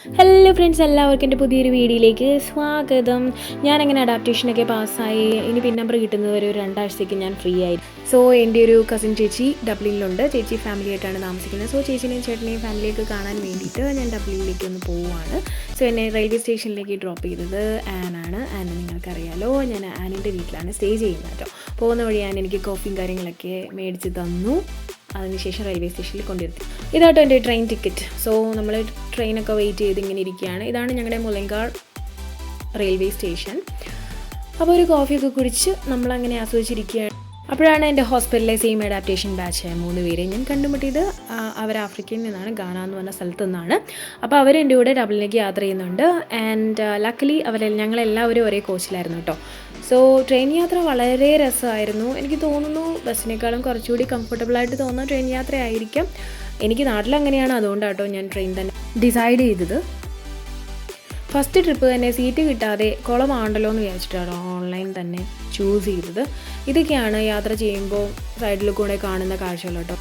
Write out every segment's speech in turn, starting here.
Hello friends, എല്ലാവർക്കും എൻ്റെ പുതിയൊരു വീഡിയോയിലേക്ക് സ്വാഗതം. ഞാനങ്ങനെ അഡാപ്റ്റേഷനൊക്കെ പാസ്സായി. ഇനി പിൻ നമ്പർ കിട്ടുന്നത് വരെ ഒരു 2 ആഴ്ചത്തേക്ക് ഞാൻ ഫ്രീ ആയി. സോ എൻ്റെ ഒരു കസിൻ ചേച്ചി ഡബ്ലിനിലുണ്ട്. ചേച്ചി ഫാമിലി ആയിട്ടാണ് താമസിക്കുന്നത്. സോ ചേച്ചിനെയും ചേട്ടനെയും ഫാമിലിയൊക്കെ കാണാൻ വേണ്ടിയിട്ട് ഞാൻ ഡബ്ലിനിലേക്ക് ഒന്ന് പോവുകയാണ്. സോ എന്നെ റെയിൽവേ സ്റ്റേഷനിലേക്ക് ഡ്രോപ്പ് ചെയ്തത് ആനാണ്. ആന നിങ്ങൾക്കറിയാലോ, ഞാൻ ആനിൻ്റെ വീട്ടിലാണ് സ്റ്റേ ചെയ്യുന്നത് കേട്ടോ. പോകുന്ന വഴി ഞാൻ എനിക്ക് കോഫിയും കാര്യങ്ങളൊക്കെ മേടിച്ച് തന്നു. അതിനുശേഷം റെയിൽവേ സ്റ്റേഷനിൽ കൊണ്ടിരുത്തി. ഇതാട്ടോ എൻ്റെ ട്രെയിൻ ടിക്കറ്റ്. സോ നമ്മൾ ട്രെയിനൊക്കെ വെയിറ്റ് ചെയ്ത് ഇങ്ങനെ ഇരിക്കുകയാണ്. ഇതാണ് ഞങ്ങളുടെ മുളങ്കാട് റെയിൽവേ സ്റ്റേഷൻ. അപ്പോൾ ഒരു കോഫിയൊക്കെ കുടിച്ച് നമ്മളങ്ങനെ ആസ്വദിച്ചിരിക്കുകയാണ്. അപ്പോഴാണ് എൻ്റെ ഹോസ്പിറ്റലിലെ സെയിം അഡാപ്റ്റേഷൻ ബാച്ചായ 3 പേരെ ഞാൻ കണ്ടുമുട്ടിയത്. അവർ ആഫ്രിക്കയിൽ നിന്നാണ്, ഗാന എന്ന് പറഞ്ഞ സ്ഥലത്തു നിന്നാണ്. അപ്പോൾ അവരെൻ്റെ കൂടെ ഡബ്ലിനിലേക്ക് യാത്ര ചെയ്യുന്നുണ്ട്. ആൻഡ് ലക്കലി ഞങ്ങളെല്ലാവരും ഒരേ കോച്ചിലായിരുന്നു കേട്ടോ. സോ ട്രെയിൻ യാത്ര വളരെ രസമായിരുന്നു. എനിക്ക് തോന്നുന്നു ബസ്സിനേക്കാളും കുറച്ചുകൂടി കംഫർട്ടബിളായിട്ട് തോന്നുന്ന ട്രെയിൻ യാത്ര ആയിരിക്കാം. എനിക്ക് നാട്ടിലങ്ങനെയാണ്, അതുകൊണ്ടാട്ടോ ഞാൻ ട്രെയിൻ തന്നെ ഡിസൈഡ് ചെയ്തത്. ഫസ്റ്റ് ട്രിപ്പ് തന്നെ സീറ്റ് കിട്ടാതെ കുളമാണ്ടല്ലോ എന്ന് വിചാരിച്ചിട്ടാണ് ഓൺലൈൻ തന്നെ ചൂസ് ചെയ്തത്. ഇതൊക്കെയാണ് യാത്ര ചെയ്യുമ്പോൾ സൈഡിൽ കൂടെ കാണുന്ന കാഴ്ചകൾ കേട്ടോ.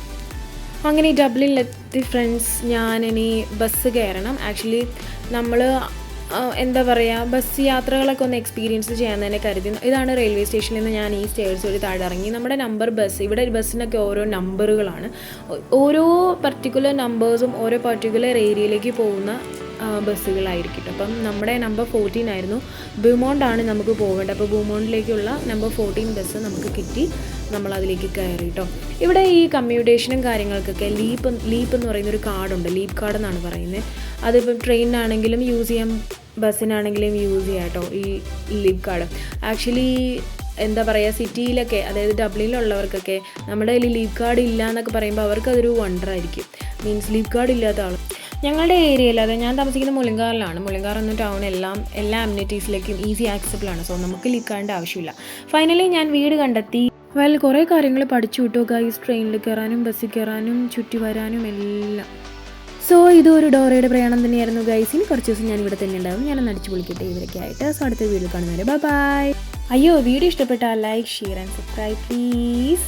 അങ്ങനെ ഡബ്ലിനിലെത്തി ഫ്രണ്ട്സ്. ഞാനിനി ബസ് കയറണം. ആക്ച്വലി നമ്മൾ എന്താ പറയുക, ബസ് യാത്രകളൊക്കെ ഒന്ന് എക്സ്പീരിയൻസ് ചെയ്യാൻ തന്നെ കരുതി. ഇതാണ് റെയിൽവേ സ്റ്റേഷനിൽ നിന്ന് ഞാൻ ഈ സ്റ്റേഴ്സ് വഴി താഴെ ഇറങ്ങി. നമ്മുടെ നമ്പർ ബസ്, ഇവിടെ ബസ്സിനൊക്കെ ഓരോ നമ്പറുകളാണ്. ഓരോ പർട്ടിക്കുലർ നമ്പേഴ്സും ഓരോ പർട്ടിക്കുലർ ഏരിയയിലേക്ക് പോകുന്ന ബസ്സുകളായിരിക്കും. അപ്പം നമ്മുടെ നമ്പർ 14 ആയിരുന്നു. ബൂമോണ്ടാണ് നമുക്ക് പോകേണ്ടത്. അപ്പോൾ ബൂമോണ്ടിലേക്കുള്ള നമ്പർ 14 ബസ് നമുക്ക് കിട്ടി. നമ്മളതിലേക്ക് കയറി കേട്ടോ. ഇവിടെ ഈ കമ്മ്യൂട്ടേഷനും കാര്യങ്ങൾക്കൊക്കെ ലീപ്പ് എന്ന് പറയുന്നൊരു കാർഡുണ്ട്. ലീപ്പ് കാർഡ് എന്നാണ് പറയുന്നത്. അതിപ്പം ട്രെയിനിനാണെങ്കിലും യൂസ് ചെയ്യാം, ബസ്സിനാണെങ്കിലും യൂസ് ചെയ്യാം കേട്ടോ ഈ ലീപ്പ് കാർഡ്. ആക്ച്വലി എന്താ പറയുക, സിറ്റിയിലൊക്കെ, അതായത് ഡബ്ലിനിലുള്ളവർക്കൊക്കെ നമ്മുടെ കയ്യിൽ ലീവ് കാർഡ് ഇല്ല എന്നൊക്കെ പറയുമ്പോൾ അവർക്കതൊരു വണ്ടറായിരിക്കും. മീൻസ് ലീവ് കാർഡ് ഇല്ലാത്ത ആൾ. ഞങ്ങളുടെ ഏരിയയിൽ, അതായത് ഞാൻ താമസിക്കുന്ന മുളങ്കാറിലാണ്. മുളങ്കാർ എന്ന ടൗൺ എല്ലാ അമ്യൂണിറ്റീസിലേക്കും ഈസി ആക്സസിബിളാണ്. സോ നമുക്ക് ലീവ് കാർഡിൻ്റെ ആവശ്യമില്ല. ഫൈനലി ഞാൻ വീട് കണ്ടെത്തി. കുറേ കാര്യങ്ങൾ പഠിച്ചു കിട്ടും ഗൈസ്, ട്രെയിനിൽ കയറാനും ബസ്സിൽ കയറാനും ചുറ്റി വരാനും എല്ലാം. സോ ഇതൊരു ഡോറയുടെ പ്രയാണം തന്നെയായിരുന്നു ഗൈസ്. ഇനി കുറച്ച് ദിവസം ഞാൻ ഇവിടെ തന്നെ ഉണ്ടാവും. ഞാനൊന്ന് അടിച്ചു പൊളിക്കട്ടെ ഇവരൊക്കെ ആയിട്ട്. സോ അടുത്ത വീഡിയോ കാണുന്നവരെ ബൈ ബൈ. അയ്യോ, വീഡിയോ ഇഷ്ടപ്പെട്ടാൽ like, share and subscribe please.